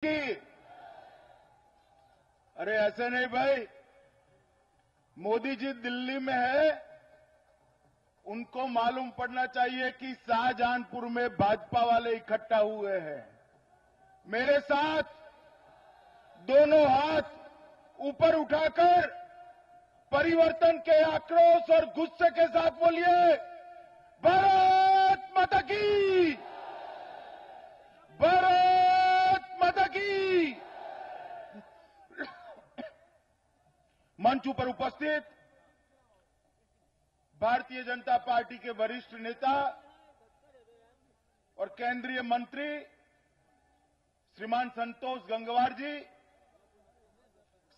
की। अरे ऐसे नहीं भाई, मोदी जी दिल्ली में है, उनको मालूम पड़ना चाहिए कि शाहजहांपुर में भाजपा वाले इकट्ठा हुए हैं। मेरे साथ दोनों हाथ ऊपर उठाकर परिवर्तन के आक्रोश और गुस्से के साथ बोलिए, भारत माता की, भारत माता की। मंच पर उपस्थित भारतीय जनता पार्टी के वरिष्ठ नेता और केंद्रीय मंत्री श्रीमान संतोष गंगवार जी,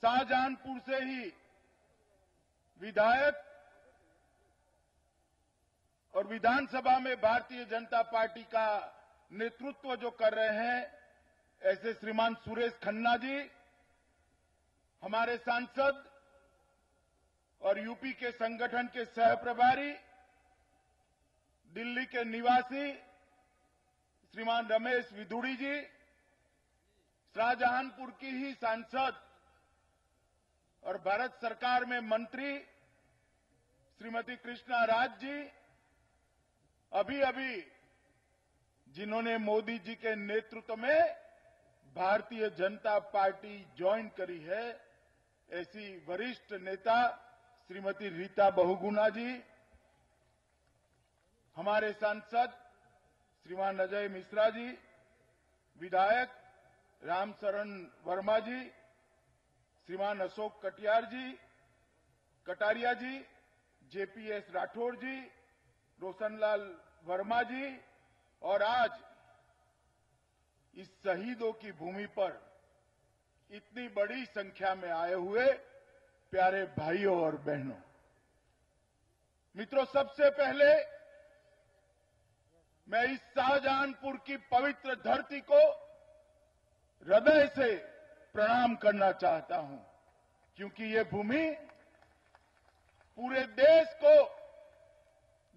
शाहजहांपुर से ही विधायक और विधानसभा में भारतीय जनता पार्टी का नेतृत्व जो कर रहे हैं, ऐसे श्रीमान सुरेश खन्ना जी, हमारे सांसद और यूपी के संगठन के सह प्रभारी, दिल्ली के निवासी श्रीमान रमेश विधुड़ी जी, शाहजहांपुर की ही सांसद और भारत सरकार में मंत्री श्रीमती कृष्णा राज जी, अभी अभी जिन्होंने मोदी जी के नेतृत्व में भारतीय जनता पार्टी ज्वाइन करी है, ऐसी वरिष्ठ नेता श्रीमती रीता बहुगुणा जी, हमारे सांसद श्रीमान अजय मिश्रा जी, विधायक रामशरण वर्मा जी, श्रीमान अशोक कटारिया जी, जेपीएस राठौर जी, रोशनलाल वर्मा जी, और आज इस शहीदों की भूमि पर इतनी बड़ी संख्या में आए हुए प्यारे भाइयों और बहनों, मित्रों, सबसे पहले मैं इस शाहजहांपुर की पवित्र धरती को हृदय से प्रणाम करना चाहता हूं, क्योंकि ये भूमि पूरे देश को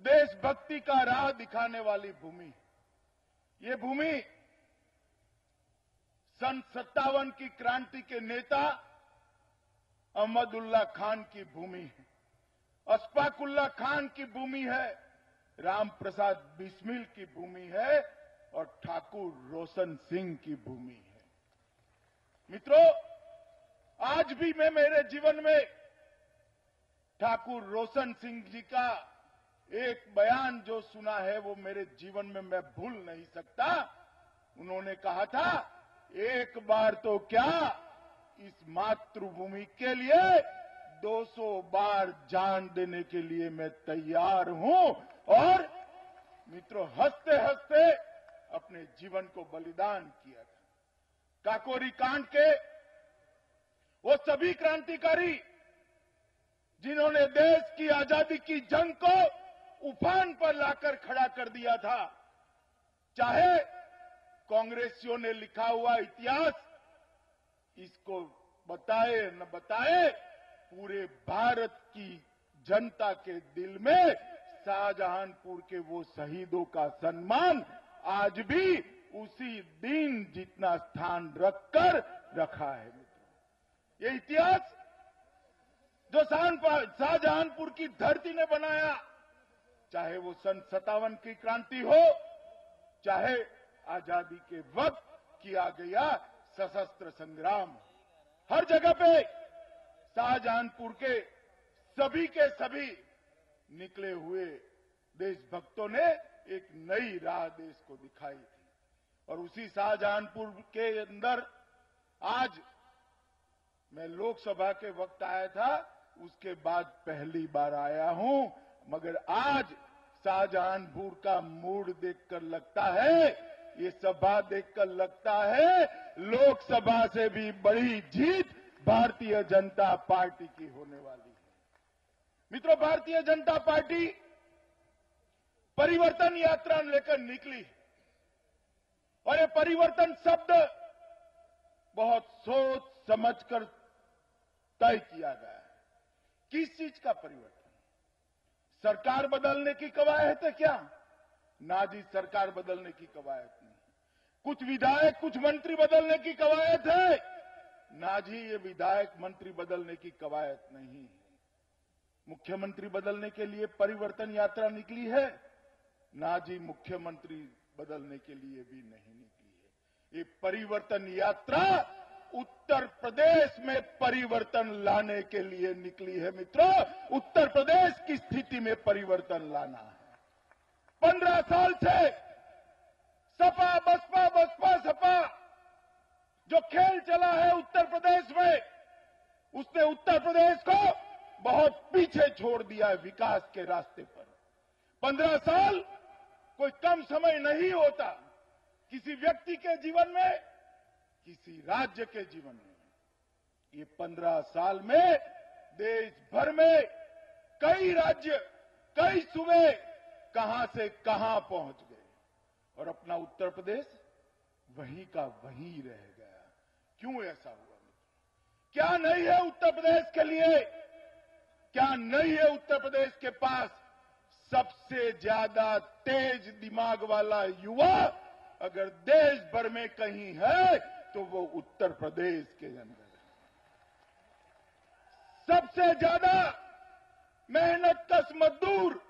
देशभक्ति का राह दिखाने वाली भूमि, ये भूमि सन 57 की क्रांति के नेता अहमदुल्ला खान की भूमि है, अशफाकुल्ला खान की भूमि है, राम प्रसाद बिस्मिल की भूमि है और ठाकुर रोशन सिंह की भूमि है। मित्रों, आज भी मैं मेरे जीवन में ठाकुर रोशन सिंह जी का एक बयान जो सुना है, वो मेरे जीवन में मैं भूल नहीं सकता। उन्होंने कहा था, एक बार तो क्या, इस मातृभूमि के लिए 200 बार जान देने के लिए मैं तैयार हूं। और मित्रों, हंसते हंसते अपने जीवन को बलिदान किया था। काकोरी कांड के वो सभी क्रांतिकारी जिन्होंने देश की आजादी की जंग को उफान पर लाकर खड़ा कर दिया था, चाहे कांग्रेसियों ने लिखा हुआ इतिहास इसको बताए न बताए, पूरे भारत की जनता के दिल में शाहजहांपुर के वो शहीदों का सम्मान आज भी उसी दिन जितना स्थान रखकर रखा है। ये इतिहास जो शाहजहांपुर की धरती ने बनाया, चाहे वो सन 57 की क्रांति हो, चाहे आजादी के वक्त किया गया सशस्त्र संग्राम, हर जगह पे शाहजहांपुर के सभी निकले हुए देशभक्तों ने एक नई राह देश को दिखाई थी। और उसी शाहजहांपुर के अंदर आज मैं लोकसभा के वक्त आया था, उसके बाद पहली बार आया हूं, मगर आज शाहजहांपुर का मूड देखकर लगता है, ये सभा देखकर लगता है, लोकसभा से भी बड़ी जीत भारतीय जनता पार्टी की होने वाली है। मित्रों, भारतीय जनता पार्टी परिवर्तन यात्रा लेकर निकली और ये परिवर्तन शब्द बहुत सोच समझकर तय किया गया है। किस चीज का परिवर्तन? सरकार बदलने की कवायद है क्या? ना जी, सरकार बदलने की कवायद नहीं। कुछ विधायक कुछ मंत्री बदलने की कवायद है। ना जी, ये विधायक मंत्री बदलने की कवायद नहीं है। मुख्यमंत्री बदलने के लिए परिवर्तन यात्रा निकली है। ना जी, मुख्यमंत्री बदलने के लिए भी नहीं निकली है। ये परिवर्तन यात्रा उत्तर प्रदेश में परिवर्तन लाने के लिए निकली है। मित्रों, उत्तर प्रदेश की स्थिति में परिवर्तन लाना है। 15 साल से सपा बसपा बसपा सपा जो खेल चला है उत्तर प्रदेश में, उसने उत्तर प्रदेश को बहुत पीछे छोड़ दिया है विकास के रास्ते पर। 15 साल कोई कम समय नहीं होता किसी व्यक्ति के जीवन में, किसी राज्य के जीवन में। ये 15 साल में देश भर में कई राज्य, कई सूबे कहां से कहां पहुंच गए और अपना उत्तर प्रदेश वहीं का वहीं रह गया। क्यों ऐसा हुआ? क्या नहीं है उत्तर प्रदेश के लिए? क्या नहीं है उत्तर प्रदेश के पास सबसे ज्यादा तेज दिमाग वाला युवा अगर देश भर में कहीं है तो वो उत्तर प्रदेश के अंदर है। सबसे ज्यादा मेहनत कश मजदूर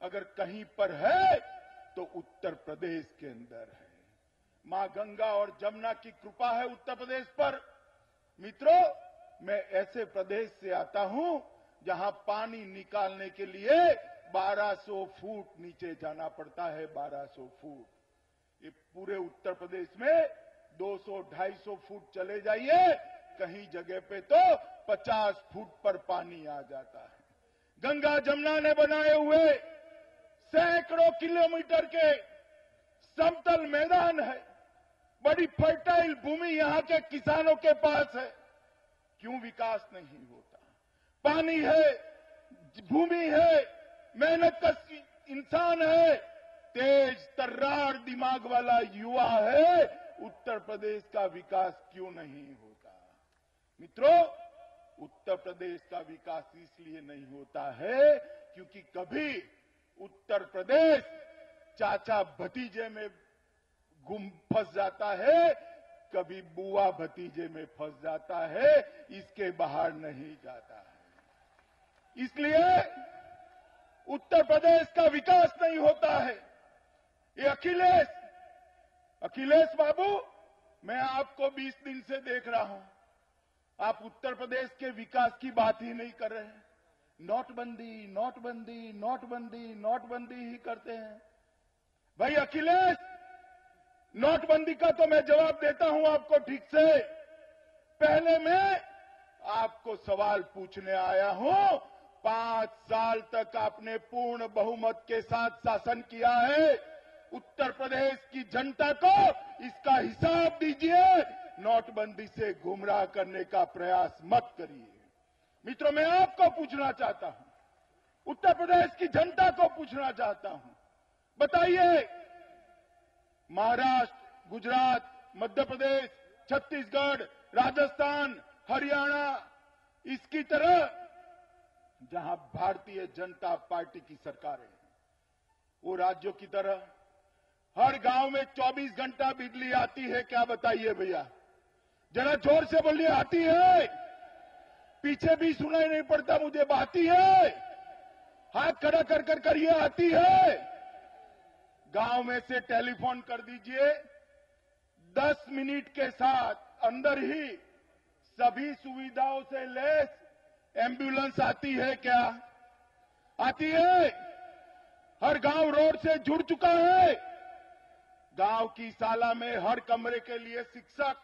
अगर कहीं पर है तो उत्तर प्रदेश के अंदर है। मां गंगा और जमुना की कृपा है उत्तर प्रदेश पर। मित्रों, मैं ऐसे प्रदेश से आता हूं जहां पानी निकालने के लिए 1200 फुट नीचे जाना पड़ता है। 1200 फुट। ये पूरे उत्तर प्रदेश में 200-250 फुट चले जाइए, कहीं जगह पे तो 50 फुट पर पानी आ जाता है। गंगा जमुना ने बनाए हुए सैकड़ों किलोमीटर के समतल मैदान है। बड़ी फर्टाइल भूमि यहां के किसानों के पास है। क्यों विकास नहीं होता? पानी है, भूमि है, मेहनत का इंसान है, तेज तर्रार दिमाग वाला युवा है, उत्तर प्रदेश का विकास क्यों नहीं होता? मित्रों, उत्तर प्रदेश का विकास इसलिए नहीं होता है क्योंकि कभी उत्तर प्रदेश चाचा भतीजे में फंस जाता है, कभी बुआ भतीजे में फंस जाता है, इसके बाहर नहीं जाता है। इसलिए उत्तर प्रदेश का विकास नहीं होता है। ये अखिलेश बाबू, मैं आपको 20 दिन से देख रहा हूं, आप उत्तर प्रदेश के विकास की बात ही नहीं कर रहे हैं। नोटबंदी नोटबंदी नोटबंदी नोटबंदी ही करते हैं। भाई अखिलेश, नोटबंदी का तो मैं जवाब देता हूं आपको ठीक से। पहले मैं आपको सवाल पूछने आया हूं, 5 साल तक आपने पूर्ण बहुमत के साथ शासन किया है। उत्तर प्रदेश की जनता को इसका हिसाब दीजिए। नोटबंदी से गुमराह करने का प्रयास मत करिए। मित्रों, मैं आपको पूछना चाहता हूं, उत्तर प्रदेश की जनता को पूछना चाहता हूं, बताइए, महाराष्ट्र, गुजरात, मध्य प्रदेश, छत्तीसगढ़, राजस्थान, हरियाणा, इसकी तरह जहां भारतीय जनता पार्टी की सरकार है, वो राज्यों की तरह हर गांव में 24 घंटा बिजली आती है क्या? बताइए भैया, जरा जोर से बोलिए। आती है? पीछे भी सुनाई नहीं पड़ता मुझे। आती है? हाथ खड़ा कर कर करिए। आती है? गांव में से टेलीफोन कर दीजिए, 10 मिनट के साथ अंदर ही सभी सुविधाओं से लैस एम्बुलेंस आती है क्या? आती है? हर गांव रोड से जुड़ चुका है। गांव की शाला में हर कमरे के लिए शिक्षक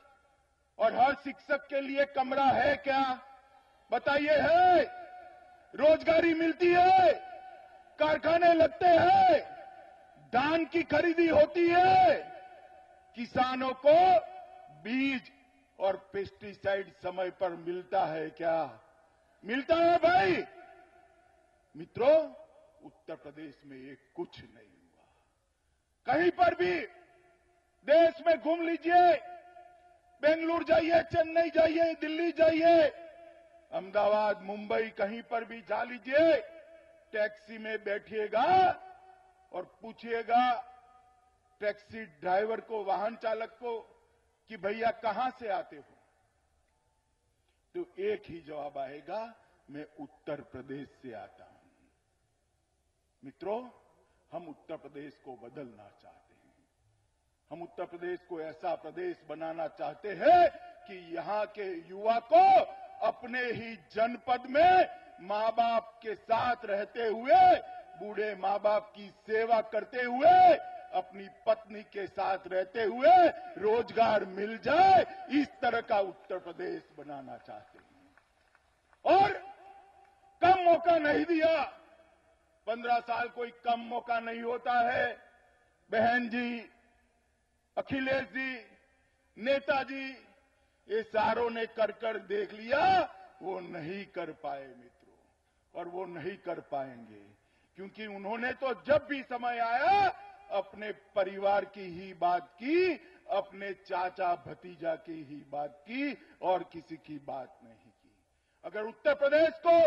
और हर शिक्षक के लिए कमरा है क्या? बताइए, है? रोजगारी मिलती है, कारखाने लगते हैं, धान की खरीदी होती है, किसानों को बीज और पेस्टिसाइड समय पर मिलता है क्या? मिलता है भाई? मित्रों, उत्तर प्रदेश में ये कुछ नहीं हुआ। कहीं पर भी देश में घूम लीजिए, बेंगलुरु जाइए, चेन्नई जाइए, दिल्ली जाइए, अहमदाबाद, मुंबई, कहीं पर भी जा लीजिए, टैक्सी में बैठिएगा और पूछिएगा टैक्सी ड्राइवर को, वाहन चालक को कि भैया कहां से आते हो, तो एक ही जवाब आएगा, मैं उत्तर प्रदेश से आता हूं। मित्रों, हम उत्तर प्रदेश को बदलना चाहते हैं। हम उत्तर प्रदेश को ऐसा प्रदेश बनाना चाहते हैं कि यहां के युवा को अपने ही जनपद में मां बाप के साथ रहते हुए, बूढ़े मां बाप की सेवा करते हुए, अपनी पत्नी के साथ रहते हुए रोजगार मिल जाए, इस तरह का उत्तर प्रदेश बनाना चाहते हैं। और कम मौका नहीं दिया। 15 साल कोई कम मौका नहीं होता है। बहन जी, अखिलेश जी, नेताजी, ये सारों ने कर देख लिया, वो नहीं कर पाए मित्रों, और वो नहीं कर पाएंगे, क्योंकि उन्होंने तो जब भी समय आया अपने परिवार की ही बात की, अपने चाचा भतीजा की ही बात की, और किसी की बात नहीं की। अगर उत्तर प्रदेश को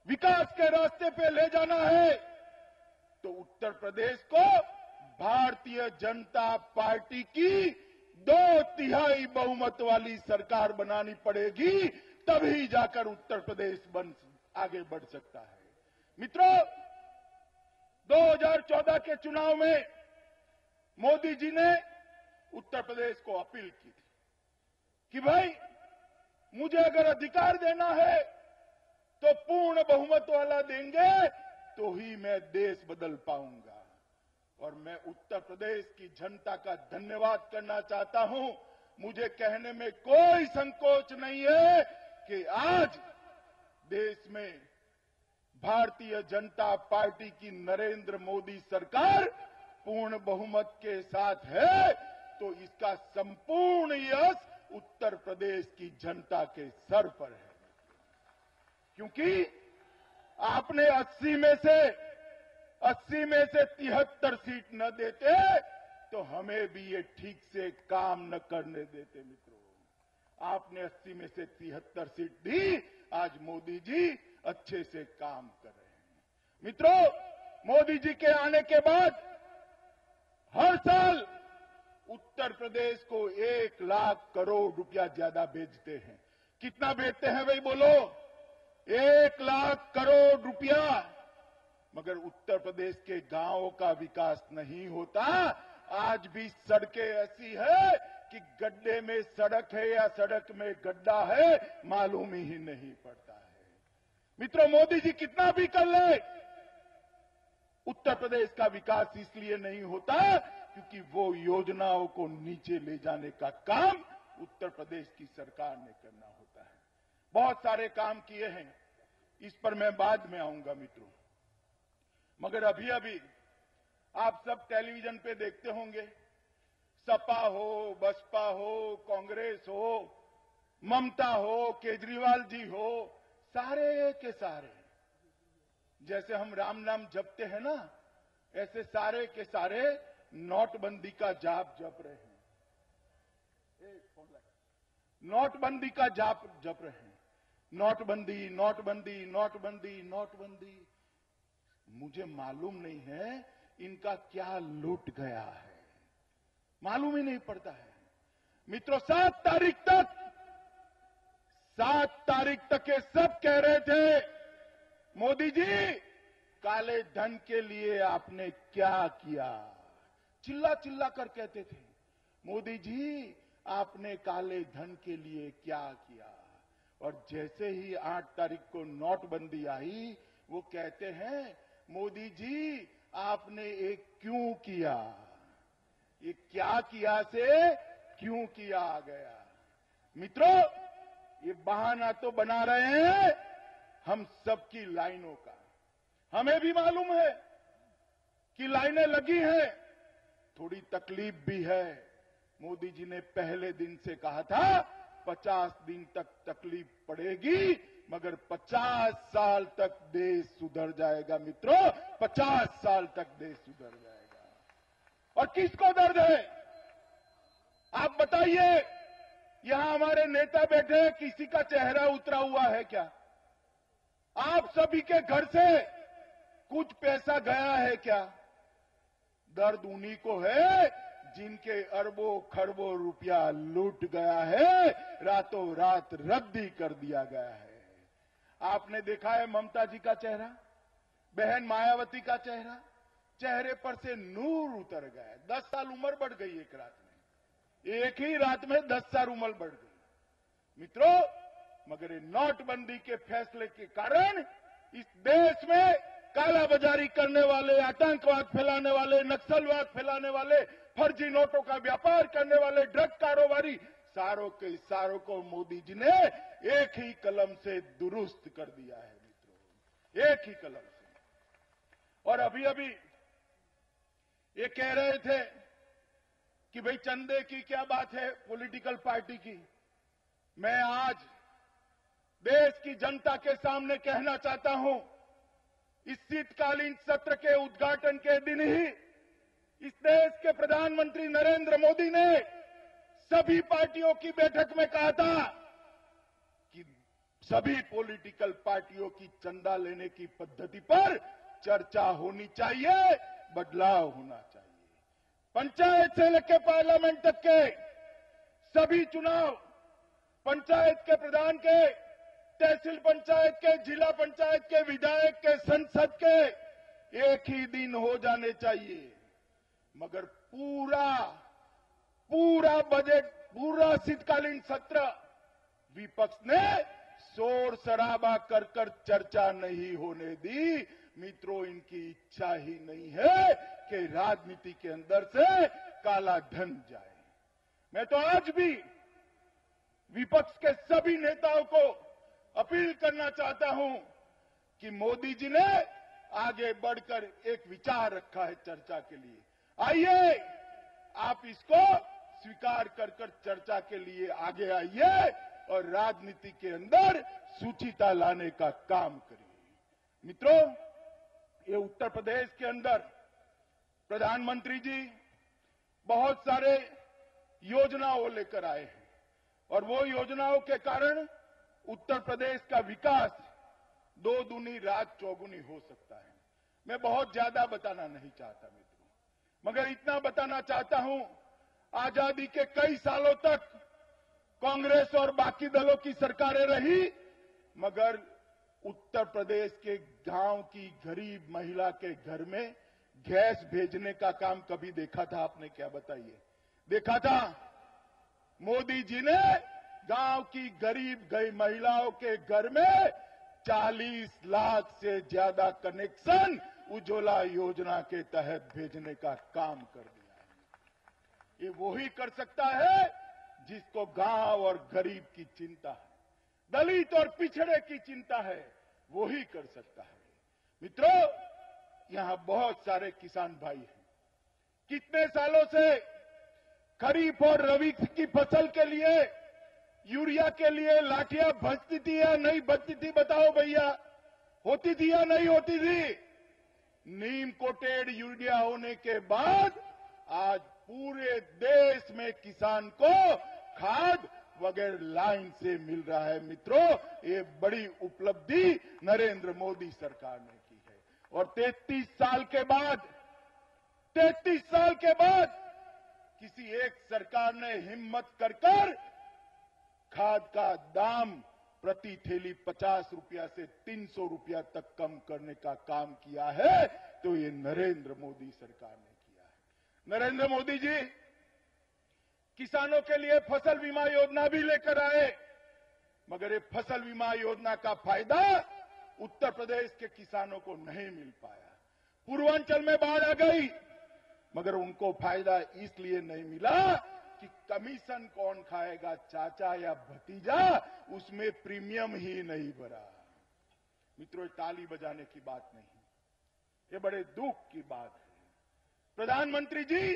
विकास के रास्ते पे ले जाना है तो उत्तर प्रदेश को भारतीय जनता पार्टी की 2/3 बहुमत वाली सरकार बनानी पड़ेगी, तभी जाकर उत्तर प्रदेश आगे बढ़ सकता है। मित्रों, 2014 के चुनाव में मोदी जी ने उत्तर प्रदेश को अपील की थी कि भाई मुझे अगर अधिकार देना है तो पूर्ण बहुमत वाला देंगे तो ही मैं देश बदल पाऊंगा। और मैं उत्तर प्रदेश की जनता का धन्यवाद करना चाहता हूं। मुझे कहने में कोई संकोच नहीं है कि आज देश में भारतीय जनता पार्टी की नरेंद्र मोदी सरकार पूर्ण बहुमत के साथ है, तो इसका संपूर्ण यश उत्तर प्रदेश की जनता के सर पर है। क्योंकि आपने 80 में से 73 सीट न देते तो हमें भी ये ठीक से काम न करने देते। मित्रों, आपने 80 में से 73 सीट दी, आज मोदी जी अच्छे से काम कर रहे हैं। मित्रों, मोदी जी के आने के बाद हर साल उत्तर प्रदेश को 1 लाख करोड़ रुपया ज्यादा भेजते हैं। कितना भेजते हैं भाई बोलो? 1 लाख करोड़ रुपया। मगर उत्तर प्रदेश के गांवों का विकास नहीं होता। आज भी सड़कें ऐसी है कि गड्ढे में सड़क है या सड़क में गड्ढा है, मालूम ही नहीं पड़ता है। मित्रों, मोदी जी कितना भी कर ले, उत्तर प्रदेश का विकास इसलिए नहीं होता क्योंकि वो योजनाओं को नीचे ले जाने का काम उत्तर प्रदेश की सरकार ने करना होता है। बहुत सारे काम किए हैं, इस पर मैं बाद में आऊंगा मित्रों। मगर अभी अभी आप सब टेलीविजन पे देखते होंगे, सपा हो, बसपा हो, कांग्रेस हो, ममता हो, केजरीवाल जी हो, सारे के सारे जैसे हम राम नाम जपते हैं ना, ऐसे सारे के सारे नोटबंदी का जाप जप रहे हैं। नोटबंदी का जाप जप रहे हैं। नोटबंदी, नोटबंदी, नोटबंदी, नोटबंदी। मुझे मालूम नहीं है इनका क्या लूट गया है, मालूम ही नहीं पड़ता है। मित्रों, 7 तारीख तक ये सब कह रहे थे, मोदी जी काले धन के लिए आपने क्या किया, चिल्ला चिल्ला कर कहते थे, मोदी जी आपने काले धन के लिए क्या किया। और जैसे ही 8 तारीख को नोटबंदी आई, वो कहते हैं मोदी जी आपने एक क्यों किया। ये क्या किया से क्यों किया आ गया। मित्रों, ये बहाना तो बना रहे हैं हम सबकी लाइनों का। हमें भी मालूम है कि लाइनें लगी हैं, थोड़ी तकलीफ भी है। मोदी जी ने पहले दिन से कहा था 50 दिन तक तकलीफ पड़ेगी, मगर 50 साल तक देश सुधर जाएगा। मित्रों, 50 साल तक देश सुधर जाएगा। और किसको दर्द है आप बताइए? यहां हमारे नेता बैठे हैं, किसी का चेहरा उतरा हुआ है क्या? आप सभी के घर से कुछ पैसा गया है क्या? दर्द उन्हीं को है जिनके अरबों खरबों रुपया लूट गया है, रातों रात रद्दी कर दिया गया है। आपने देखा है ममता जी का चेहरा, बहन मायावती का चेहरा, चेहरे पर से नूर उतर गया है। 10 साल उम्र बढ़ गई एक रात में, एक ही रात में 10 साल उम्र बढ़ गई मित्रों। मगर ये नोटबंदी के फैसले के कारण इस देश में कालाबाजारी करने वाले, आतंकवाद फैलाने वाले, नक्सलवाद फैलाने वाले, फर्जी नोटों का व्यापार करने वाले, ड्रग कारोबारी, सारों के सारों को मोदी जी ने एक ही कलम से दुरुस्त कर दिया है मित्रों, एक ही कलम से। और अभी अभी ये कह रहे थे कि भाई चंदे की क्या बात है पॉलिटिकल पार्टी की। मैं आज देश की जनता के सामने कहना चाहता हूं, इस शीतकालीन सत्र के उद्घाटन के दिन ही इस देश के प्रधानमंत्री नरेंद्र मोदी ने सभी पार्टियों की बैठक में कहा था कि सभी पॉलिटिकल पार्टियों की चंदा लेने की पद्धति पर चर्चा होनी चाहिए, बदलाव होना चाहिए। पंचायत से लेकर पार्लियामेंट तक के सभी चुनाव, पंचायत के प्रधान के, तहसील पंचायत के, जिला पंचायत के, विधायक के, संसद के एक ही दिन हो जाने चाहिए। मगर पूरा बजट, पूरा शीतकालीन सत्र विपक्ष ने शोर शराबा कर चर्चा नहीं होने दी। मित्रों, इनकी इच्छा ही नहीं है कि राजनीति के अंदर से काला धन जाए। मैं तो आज भी विपक्ष के सभी नेताओं को अपील करना चाहता हूं कि मोदी जी ने आगे बढ़कर एक विचार रखा है चर्चा के लिए। आइए, आप इसको स्वीकार कर चर्चा के लिए आगे आइए और राजनीति के अंदर सुचिता लाने का काम करिए। मित्रों, ये उत्तर प्रदेश के अंदर प्रधानमंत्री जी बहुत सारे योजनाओं लेकर आए हैं और वो योजनाओं के कारण उत्तर प्रदेश का विकास दो दूनी रात चौगुनी हो सकता है। मैं बहुत ज्यादा बताना नहीं चाहता मित्रों, मगर इतना बताना चाहता हूं, आजादी के कई सालों तक कांग्रेस और बाकी दलों की सरकारें रही, मगर उत्तर प्रदेश के गांव की गरीब महिला के घर में गैस भेजने का काम कभी देखा था आपने? क्या बताइए, देखा था? मोदी जी ने गांव की गरीब गई महिलाओं के घर में 40 लाख से ज्यादा कनेक्शन उज्ज्वला योजना के तहत भेजने का काम कर दिया है। ये वही कर सकता है जिसको गांव और गरीब की चिंता है, दलित और पिछड़े की चिंता है, वही कर सकता है। मित्रों, यहां बहुत सारे किसान भाई हैं, कितने सालों से खरीफ और रबी की फसल के लिए यूरिया के लिए लाठियां बजती थी या नहीं बजती थी? बताओ भैया, होती थी या नहीं होती थी? नीम कोटेड यूरिया होने के बाद आज पूरे देश में किसान को खाद वगैरह लाइन से मिल रहा है। मित्रों, ये बड़ी उपलब्धि नरेंद्र मोदी सरकार ने की है। और 33 साल के बाद किसी एक सरकार ने हिम्मत कर खाद का दाम प्रति थैली 50 रुपया से 300 रुपया तक कम करने का काम किया है, तो ये नरेंद्र मोदी सरकार ने किया है। नरेंद्र मोदी जी किसानों के लिए फसल बीमा योजना भी लेकर आए, मगर ये फसल बीमा योजना का फायदा उत्तर प्रदेश के किसानों को नहीं मिल पाया। पूर्वांचल में बाढ़ आ गई, मगर उनको फायदा इसलिए नहीं मिला कि कमीशन कौन खाएगा, चाचा या भतीजा, उसमें प्रीमियम ही नहीं भरा। मित्रों, ताली बजाने की बात नहीं, ये बड़े दुख की बात है। प्रधानमंत्री जी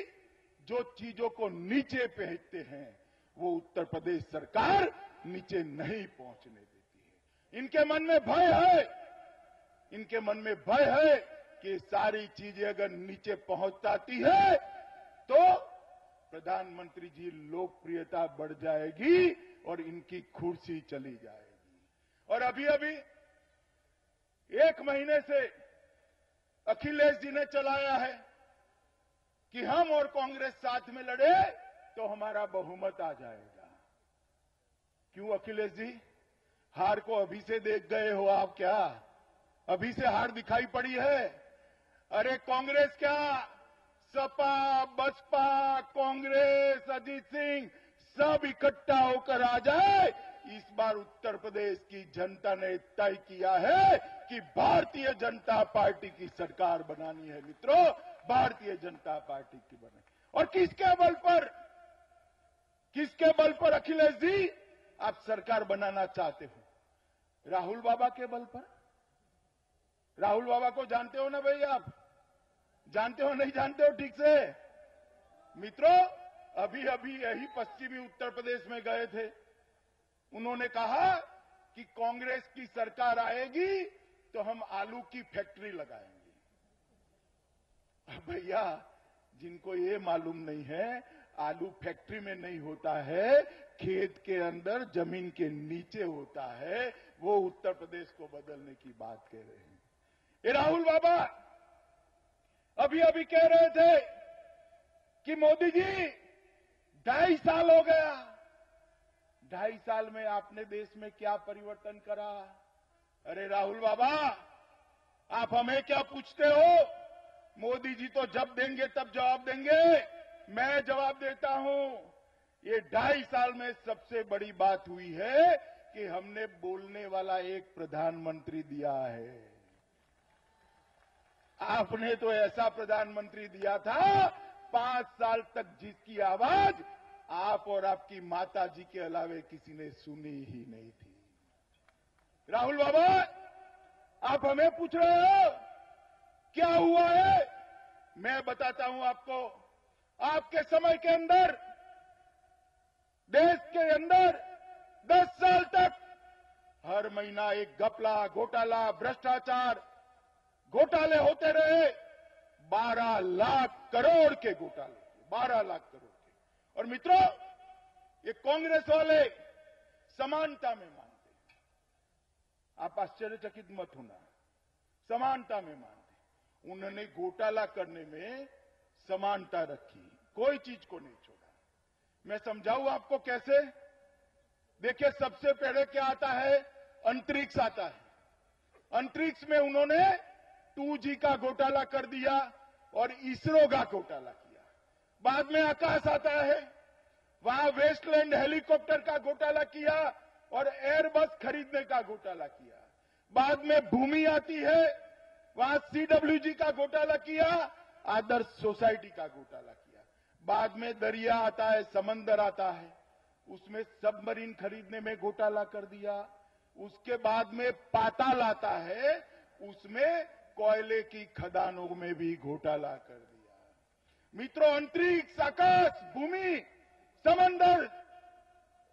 जो चीजों को नीचे भेजते हैं, वो उत्तर प्रदेश सरकार नीचे नहीं पहुंचने देती है। इनके मन में भय है, इनके मन में भय है कि सारी चीजें अगर नीचे पहुंच जाती है तो प्रधानमंत्री जी लोकप्रियता बढ़ जाएगी और इनकी कुर्सी चली जाएगी। और अभी अभी 1 महीने से अखिलेश जी ने चलाया है कि हम और कांग्रेस साथ में लड़े तो हमारा बहुमत आ जाएगा। क्यों अखिलेश जी, हार को अभी से देख गए हो आप क्या? अभी से हार दिखाई पड़ी है? अरे कांग्रेस क्या, सपा, बसपा, कांग्रेस, अजीत सिंह सब इकट्ठा होकर आ जाए। इस बार उत्तर प्रदेश की जनता ने तय किया है कि भारतीय जनता पार्टी की सरकार बनानी है मित्रों, भारतीय जनता पार्टी की बने। और किसके बल पर अखिलेश जी आप सरकार बनाना चाहते हो? राहुल बाबा के बल पर। राहुल बाबा को जानते हो ना भाई आप? जानते हो नहीं जानते हो ठीक से? मित्रों, अभी अभी यही पश्चिमी उत्तर प्रदेश में गए थे। उन्होंने कहा कि कांग्रेस की सरकार आएगी तो हम आलू की फैक्ट्री लगाएंगे। भैया, जिनको ये मालूम नहीं है, आलू फैक्ट्री में नहीं होता है, खेत के अंदर जमीन के नीचे होता है। वो उत्तर प्रदेश को बदलने की बात कह रहे हैं। ये राहुल बाबा अभी अभी कह रहे थे कि मोदी जी 2.5 साल हो गया, 2.5 साल में आपने देश में क्या परिवर्तन करा? अरे राहुल बाबा, आप हमें क्या पूछते हो? मोदी जी तो जब देंगे तब जवाब देंगे, मैं जवाब देता हूं। ये 2.5 साल में सबसे बड़ी बात हुई है कि हमने बोलने वाला एक प्रधानमंत्री दिया है। आपने तो ऐसा प्रधानमंत्री दिया था 5 साल तक जिसकी आवाज आप और आपकी माता जी के अलावे किसी ने सुनी ही नहीं थी। राहुल बाबा, आप हमें पूछ रहे हो क्या हुआ है? मैं बताता हूं आपको। आपके समय के अंदर देश के अंदर 10 साल तक हर महीना एक घपला, घोटाला, भ्रष्टाचार, घोटाले होते रहे। 12 लाख करोड़ के घोटाले, 12 लाख करोड़ के। और मित्रों, ये कांग्रेस वाले समानता में मानते हैं। आप आश्चर्यचकित मत होना, समानता में मानते। उन्होंने घोटाला करने में समानता रखी, कोई चीज को नहीं छोड़ा। मैं समझाऊं आपको कैसे? देखिए, सबसे पहले क्या आता है? अंतरिक्ष आता है। अंतरिक्ष में उन्होंने 2G का घोटाला कर दिया और इसरो का घोटाला किया। बाद में आकाश आता है, वहां वेस्टलैंड हेलीकॉप्टर का घोटाला किया और एयरबस खरीदने का घोटाला किया। बाद में भूमि आती है, वहां CWG का घोटाला किया, आदर्श सोसाइटी का घोटाला किया। बाद में दरिया आता है, समंदर आता है, उसमें सबमरीन खरीदने में घोटाला कर दिया। उसके बाद में पाताल आता है, उसमें कोयले की खदानों में भी घोटाला कर दिया। मित्रों, अंतरिक्ष, आकाश, भूमि, समंदर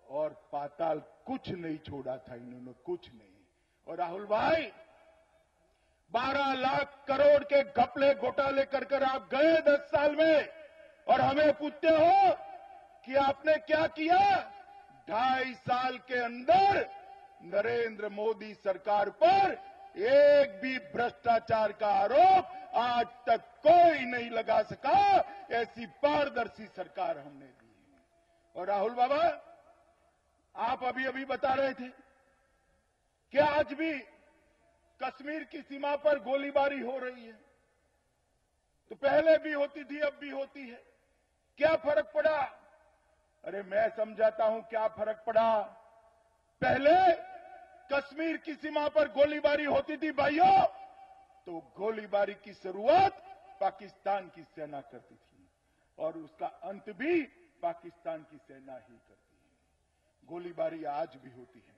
और पाताल कुछ नहीं छोड़ा था इन्होंने, कुछ नहीं। और राहुल भाई, 12 लाख करोड़ के घपले घोटाले कर आप गए 10 साल में, और हमें पूछते हो कि आपने क्या किया? 2.5 साल के अंदर नरेंद्र मोदी सरकार पर एक भी भ्रष्टाचार का आरोप आज तक कोई नहीं लगा सका। ऐसी पारदर्शी सरकार हमने दी है। और राहुल बाबा, आप अभी अभी बता रहे थे कि आज भी कश्मीर की सीमा पर गोलीबारी हो रही है। तो पहले भी होती थी, अब भी होती है, क्या फर्क पड़ा? अरे मैं समझाता हूं क्या फर्क पड़ा। पहले कश्मीर की सीमा पर गोलीबारी होती थी भाइयों, तो गोलीबारी की शुरुआत पाकिस्तान की सेना करती थी और उसका अंत भी पाकिस्तान की सेना ही करती है। गोलीबारी आज भी होती है,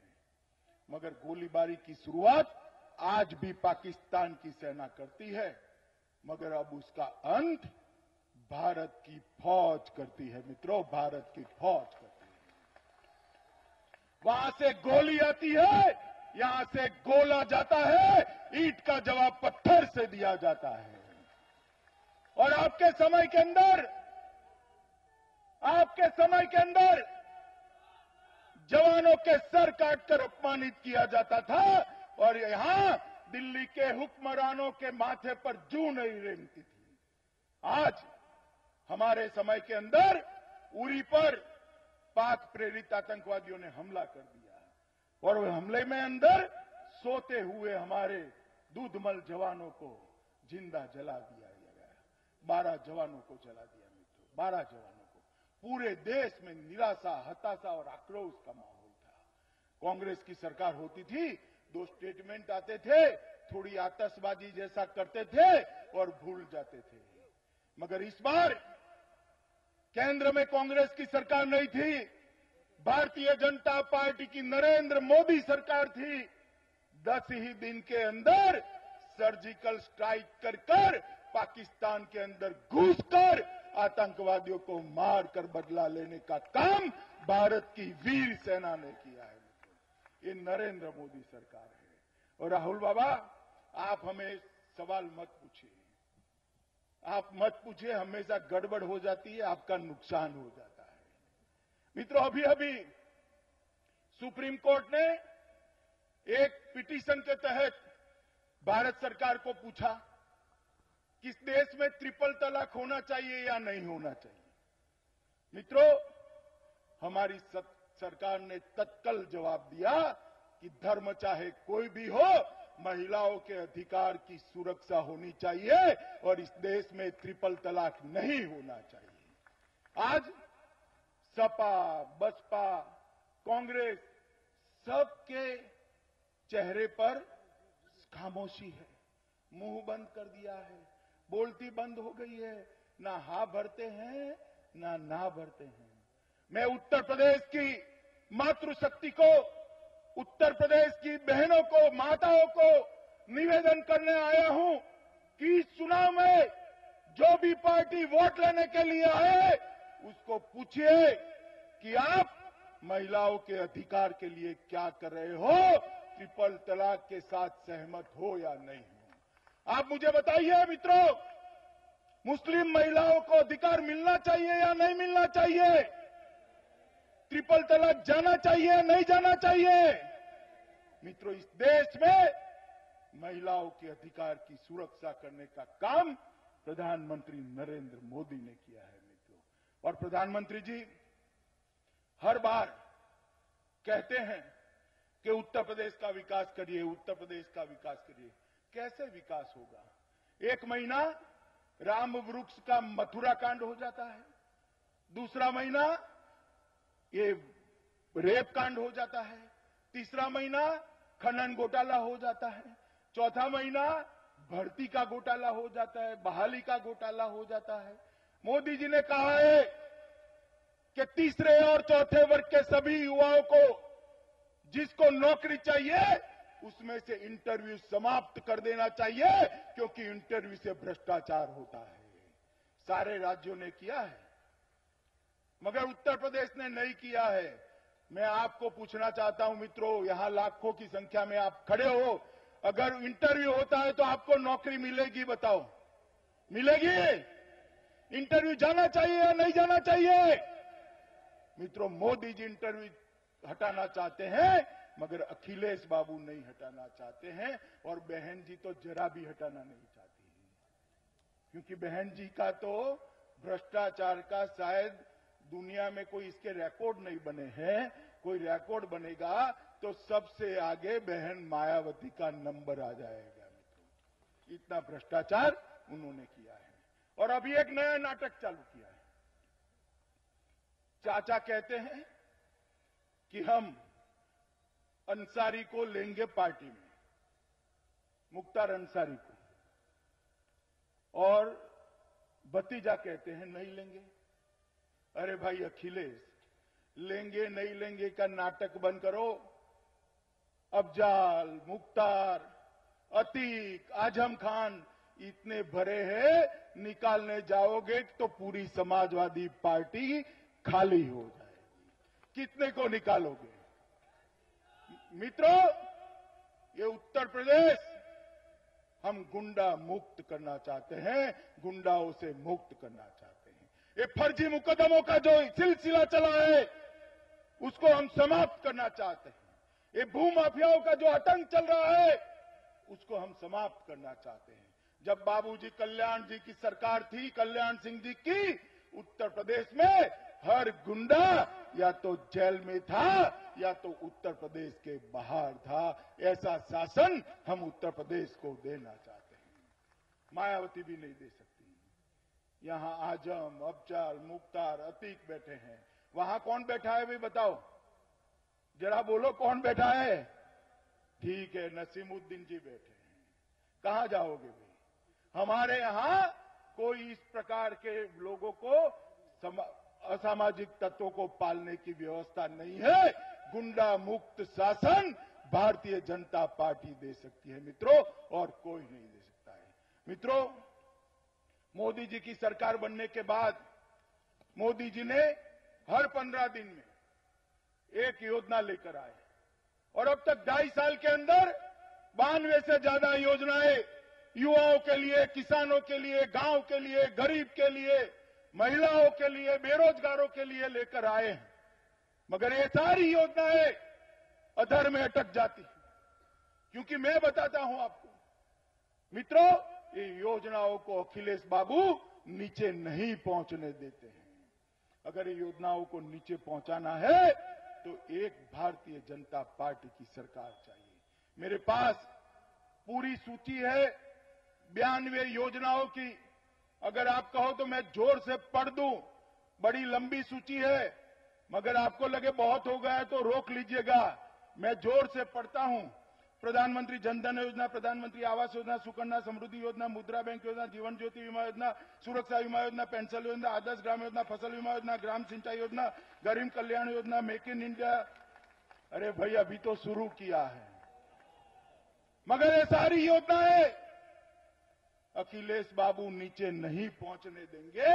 मगर गोलीबारी की शुरुआत आज भी पाकिस्तान की सेना करती है, मगर अब उसका अंत भारत की फौज करती है। मित्रों, भारत की फौज करती है। वहां से गोली आती है, यहां से गोला जाता है, ईंट का जवाब पत्थर से दिया जाता है। और आपके समय के अंदर जवानों के सर काटकर अपमानित किया जाता था, और यहां दिल्ली के हुक्मरानों के माथे पर जूं नहीं रेंगती थी। आज हमारे समय के अंदर उरी पर पाक प्रेरित आतंकवादियों ने हमला कर दिया और हमले में अंदर सोते हुए हमारे दूधमल जवानों को जिंदा जला दिया गया। 12 जवानों को जला दिया मित्रों, 12 जवानों को। पूरे देश में निराशा, हताशा और आक्रोश का माहौल था। कांग्रेस की सरकार होती थी, 2 स्टेटमेंट आते थे, थोड़ी आतशबाजी जैसा करते थे और भूल जाते थे। मगर इस बार केंद्र में कांग्रेस की सरकार नहीं थी, भारतीय जनता पार्टी की नरेंद्र मोदी सरकार थी। 10 ही दिन के अंदर सर्जिकल स्ट्राइक कर पाकिस्तान के अंदर घुसकर आतंकवादियों को मारकर बदला लेने का काम भारत की वीर सेना ने किया है। ये नरेंद्र मोदी सरकार है। और राहुल बाबा, आप हमें सवाल मत पूछिए, आप मत पूछिए, हमेशा गड़बड़ हो जाती है, आपका नुकसान हो जाता है। मित्रों, अभी अभी सुप्रीम कोर्ट ने एक पिटीशन के तहत भारत सरकार को पूछा कि इस देश में ट्रिपल तलाक होना चाहिए या नहीं होना चाहिए। मित्रों, हमारी सरकार ने तत्काल जवाब दिया कि धर्म चाहे कोई भी हो, महिलाओं के अधिकार की सुरक्षा होनी चाहिए और इस देश में ट्रिपल तलाक नहीं होना चाहिए। आज सपा, बसपा, कांग्रेस सबके चेहरे पर खामोशी है, मुंह बंद कर दिया है, बोलती बंद हो गई है, ना हा भरते हैं ना भरते हैं। मैं उत्तर प्रदेश की मातृशक्ति को, उत्तर प्रदेश की बहनों को, माताओं को निवेदन करने आया हूं कि इस चुनाव में जो भी पार्टी वोट लेने के लिए आए उसको पूछिए कि आप महिलाओं के अधिकार के लिए क्या कर रहे हो, ट्रिपल तलाक के साथ सहमत हो या नहीं हो। आप मुझे बताइए मित्रों, मुस्लिम महिलाओं को अधिकार मिलना चाहिए या नहीं मिलना चाहिए? ट्रिपल तलाक जाना चाहिए या नहीं जाना चाहिए? मित्रों, इस देश में महिलाओं के अधिकार की सुरक्षा करने का काम प्रधानमंत्री नरेंद्र मोदी ने किया है मित्रों। और प्रधानमंत्री जी हर बार कहते हैं कि उत्तर प्रदेश का विकास करिए, उत्तर प्रदेश का विकास करिए। कैसे विकास होगा? एक महीना राम वृक्ष का मथुरा कांड हो जाता है, दूसरा महीना ये रेप कांड हो जाता है, तीसरा महीना खनन घोटाला हो जाता है, चौथा महीना भर्ती का घोटाला हो जाता है, बहाली का घोटाला हो जाता है। मोदी जी ने कहा है कि तीसरे और चौथे वर्ग के सभी युवाओं को जिसको नौकरी चाहिए उसमें से इंटरव्यू समाप्त कर देना चाहिए, क्योंकि इंटरव्यू से भ्रष्टाचार होता है। सारे राज्यों ने किया है मगर उत्तर प्रदेश ने नहीं किया है। मैं आपको पूछना चाहता हूं मित्रों, यहां लाखों की संख्या में आप खड़े हो, अगर इंटरव्यू होता है तो आपको नौकरी मिलेगी? बताओ, मिलेगी? इंटरव्यू जाना चाहिए या नहीं जाना चाहिए? मित्रों, मोदी जी इंटरव्यू हटाना चाहते हैं मगर अखिलेश बाबू नहीं हटाना चाहते हैं, और बहन जी तो जरा भी हटाना नहीं चाहती है, क्योंकि बहन जी का तो भ्रष्टाचार का शायद दुनिया में कोई इसके रिकॉर्ड नहीं बने हैं। कोई रिकॉर्ड बनेगा तो सबसे आगे बहन मायावती का नंबर आ जाएगा मित्रों। इतना भ्रष्टाचार उन्होंने किया है। और अभी एक नया नाटक चालू किया है। चाचा कहते हैं कि हम अंसारी को लेंगे पार्टी में, मुख्तार अंसारी को, और भतीजा कहते हैं नहीं लेंगे। अरे भाई अखिलेश, लेंगे नहीं लेंगे का नाटक बंद करो। अफजाल, मुख्तार, अतीक, आजम खान इतने भरे हैं, निकालने जाओगे तो पूरी समाजवादी पार्टी खाली हो जाएगी। कितने को निकालोगे? मित्रों, ये उत्तर प्रदेश हम गुंडा मुक्त करना चाहते हैं, गुंडाओं से मुक्त करना चाहते हैं। ये फर्जी मुकदमों का जो सिलसिला चला है उसको हम समाप्त करना चाहते हैं। ये भूमाफियाओं का जो आतंक चल रहा है उसको हम समाप्त करना चाहते हैं। जब बाबूजी कल्याण जी की सरकार थी, कल्याण सिंह जी की, उत्तर प्रदेश में हर गुंडा या तो जेल में था या तो उत्तर प्रदेश के बाहर था। ऐसा शासन हम उत्तर प्रदेश को देना चाहते हैं। मायावती भी नहीं दे सकती। यहां आजम, अफजल, मुख्तार, अतीक बैठे हैं। वहां कौन बैठा है भाई बताओ, जरा बोलो कौन बैठा है? ठीक है, नसीमुद्दीन जी बैठे हैं। कहां जाओगे भाई? हमारे यहां कोई इस प्रकार के लोगों को, असामाजिक तत्वों को पालने की व्यवस्था नहीं है। गुंडा मुक्त शासन भारतीय जनता पार्टी दे सकती है मित्रों, और कोई नहीं दे सकता है। मित्रों, मोदी जी की सरकार बनने के बाद मोदी जी ने हर 15 दिन में एक योजना लेकर आए और अब तक 2.5 साल के अंदर 92 से ज्यादा योजनाएं युवाओं के लिए, किसानों के लिए, गांव के लिए, गरीब के लिए, महिलाओं के लिए, बेरोजगारों के लिए लेकर आए हैं। मगर ये सारी योजनाएं अधर में अटक जाती हैं, क्योंकि मैं बताता हूं आपको मित्रों, ये योजनाओं को अखिलेश बाबू नीचे नहीं पहुंचने देते हैं। अगर ये योजनाओं को नीचे पहुंचाना है तो एक भारतीय जनता पार्टी की सरकार चाहिए। मेरे पास पूरी सूची है 92 योजनाओं की। अगर आप कहो तो मैं जोर से पढ़ दूं, बड़ी लंबी सूची है, मगर आपको लगे बहुत हो गया है तो रोक लीजिएगा। मैं जोर से पढ़ता हूं। प्रधानमंत्री जनधन योजना, प्रधानमंत्री आवास योजना, सुकन्या समृद्धि योजना, मुद्रा बैंक योजना, जीवन ज्योति बीमा योजना, सुरक्षा बीमा योजना, पेंशन योजना, आदर्श ग्राम योजना, फसल बीमा योजना, ग्राम सिंचाई योजना, गरीब Kalyan Yojana, make in India. अरे भाई अभी तो शुरू किया है, मगर ये सारी योजनाएं अखिलेश बाबू नीचे नहीं पहुंचने देंगे।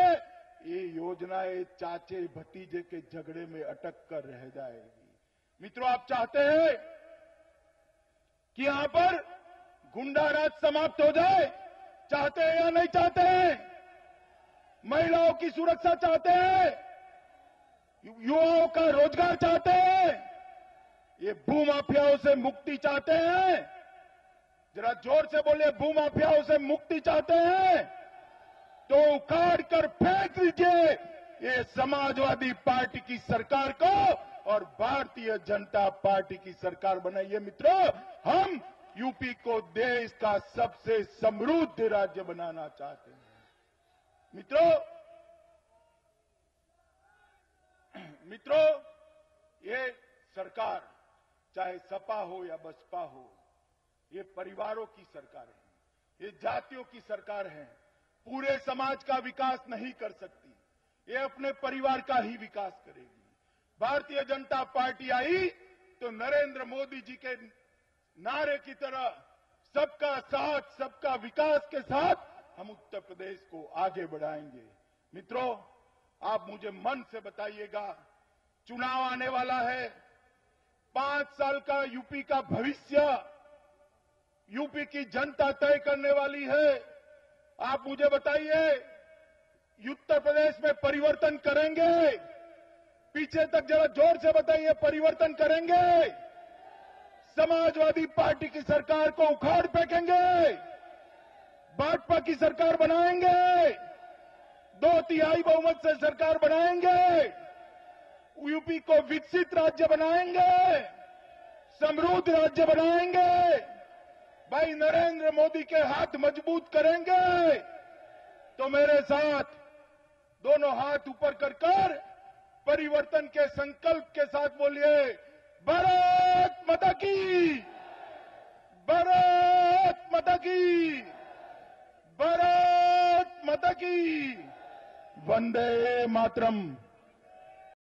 ये योजनाएं चाचे भतीजे के झगड़े में अटक कर रह जाएगी। मित्रों, आप चाहते हैं कि यहां पर गुंडा राज समाप्त हो जाए? चाहते हैं या नहीं चाहते हैं? महिलाओं की सुरक्षा चाहते हैं? युवाओं का रोजगार चाहते हैं? ये भूमाफियाओं से मुक्ति चाहते हैं? जरा जोर से बोलिए, भूमाफियाओं से मुक्ति चाहते हैं? तो उखाड़ कर फेंक दीजिए ये समाजवादी पार्टी की सरकार को और भारतीय जनता पार्टी की सरकार बनाइए। मित्रों, हम यूपी को देश का सबसे समृद्ध राज्य बनाना चाहते हैं। मित्रों, ये सरकार चाहे सपा हो या बसपा हो, ये परिवारों की सरकार है, ये जातियों की सरकार है। पूरे समाज का विकास नहीं कर सकती, ये अपने परिवार का ही विकास करेगी। भारतीय जनता पार्टी आई तो नरेंद्र मोदी जी के नारे की तरह सबका साथ, सबका विकास के साथ हम उत्तर प्रदेश को आगे बढ़ाएंगे। मित्रों, आप मुझे मन से बताइएगा, चुनाव आने वाला है, 5 साल का यूपी का भविष्य यूपी की जनता तय करने वाली है। आप मुझे बताइए, उत्तर प्रदेश में परिवर्तन करेंगे? पीछे तक जरा जोर से बताइए, परिवर्तन करेंगे? समाजवादी पार्टी की सरकार को उखाड़ फेंकेंगे? भाजपा की सरकार बनाएंगे? 2/3 बहुमत से सरकार बनाएंगे? यूपी को विकसित राज्य बनाएंगे? समृद्ध राज्य बनाएंगे? भाई नरेंद्र मोदी के हाथ मजबूत करेंगे? तो मेरे साथ दोनों हाथ ऊपर कर परिवर्तन के संकल्प के साथ बोलिए, भारत माता की, भारत माता की, भारत माता की, वंदे मातरम।